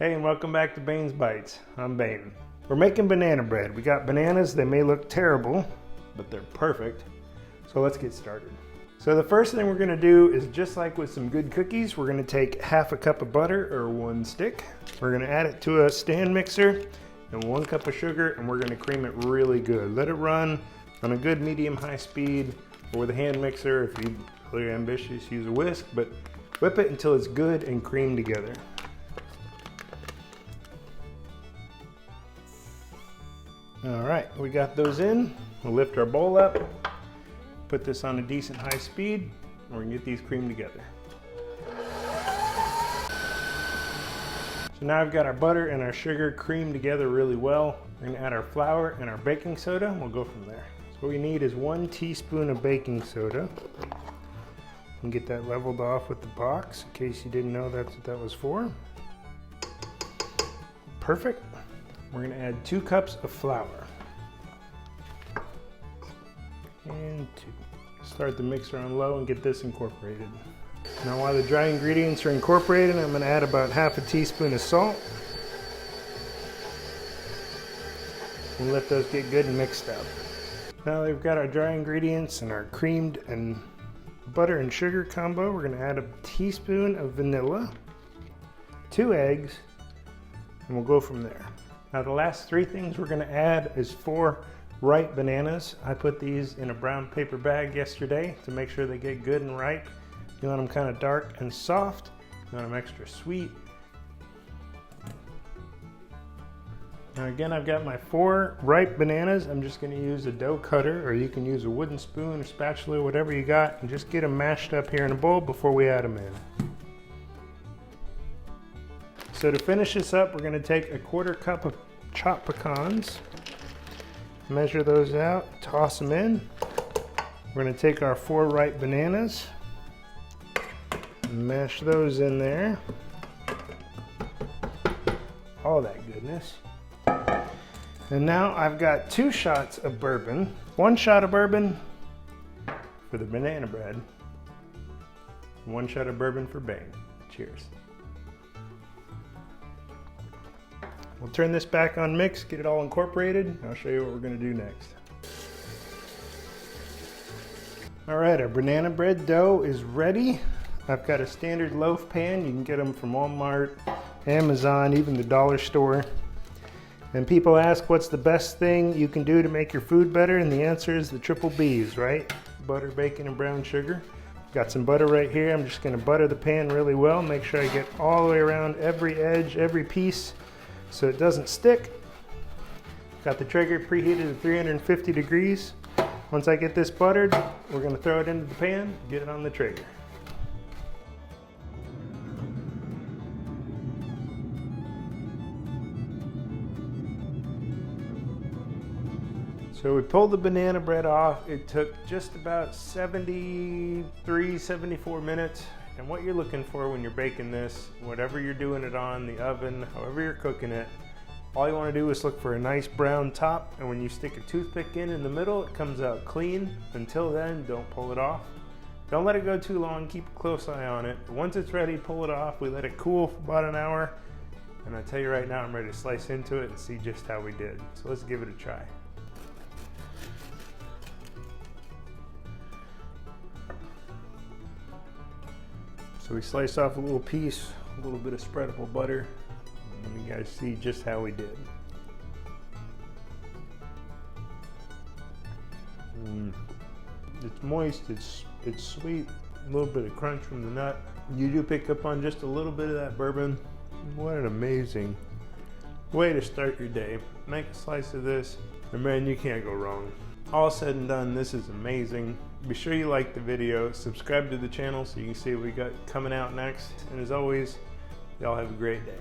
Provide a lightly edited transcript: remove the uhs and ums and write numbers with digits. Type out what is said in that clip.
Hey, and welcome back to Bain's Bites. I'm Bain. We're making banana bread. We got bananas. They may look terrible, but they're perfect. So let's get started. So the first thing we're gonna do is, just like with some good cookies, we're gonna take half a cup of butter, or 1 stick. We're gonna add it to a stand mixer and 1 cup of sugar, and we're gonna cream it really good. Let it run on a good medium-high speed, or with a hand mixer. If you're really ambitious, use a whisk, but whip it until it's good and creamed together. All right, we got those in. We'll lift our bowl up, put this on a decent high speed, and we're gonna get these creamed together. So now I've got our butter and our sugar creamed together really well. We're gonna add our flour and our baking soda, and we'll go from there. So what we need is 1 teaspoon of baking soda. And get that leveled off with the box, in case you didn't know that's what that was for. Perfect. We're gonna add 2 cups of flour. And 2. Start the mixer on low and get this incorporated. Now while the dry ingredients are incorporated, I'm gonna add about half a teaspoon of salt. And let those get good and mixed up. Now that we've got our dry ingredients and our creamed and butter and sugar combo, we're gonna add a teaspoon of vanilla, 2 eggs, and we'll go from there. Now the last 3 things we're gonna add is 4 ripe bananas. I put these in a brown paper bag yesterday to make sure they get good and ripe. You want them kind of dark and soft. You want them extra sweet. Now again, I've got my 4 ripe bananas. I'm just gonna use a dough cutter, or you can use a wooden spoon or spatula, whatever you got, and just get them mashed up here in a bowl before we add them in. So to finish this up, we're gonna take a 1/4 cup of chopped pecans, measure those out, toss them in. We're gonna take our 4 ripe bananas, mash those in there. All that goodness. And now I've got 2 shots of bourbon. 1 shot of bourbon for the banana bread, 1 shot of bourbon for Bain. Cheers. We'll turn this back on mix, get it all incorporated, and I'll show you what we're gonna do next. All right, our banana bread dough is ready. I've got a standard loaf pan. You can get them from Walmart, Amazon, even the dollar store. And people ask, what's the best thing you can do to make your food better? And the answer is the triple B's, right? Butter, bacon, and brown sugar. Got some butter right here. I'm just gonna butter the pan really well. Make sure I get all the way around every edge, every piece, so it doesn't stick. Got the Traeger preheated at 350 degrees. Once I get this buttered, we're gonna throw it into the pan, get it on the Traeger. So we pulled the banana bread off. It took just about 73, 74 minutes. And what you're looking for when you're baking this, whatever you're doing it on, the oven, however you're cooking it, all you want to do is look for a nice brown top, and when you stick a toothpick in the middle, it comes out clean. Until then, don't pull it off. Don't let it go too long, keep a close eye on it. Once it's ready, pull it off. We let it cool for about an hour, and I tell you right now, I'm ready to slice into it and see just how we did. So let's give it a try. So we sliced off a little piece, a little bit of spreadable butter, and you guys see just how we did. It's moist, it's sweet, a little bit of crunch from the nut. You do pick up on just a little bit of that bourbon. What an amazing way to start your day. Make a slice of this, and man, you can't go wrong. All said and done, this is amazing. Be sure you like the video, subscribe to the channel so you can see what we got coming out next. And as always, y'all have a great day.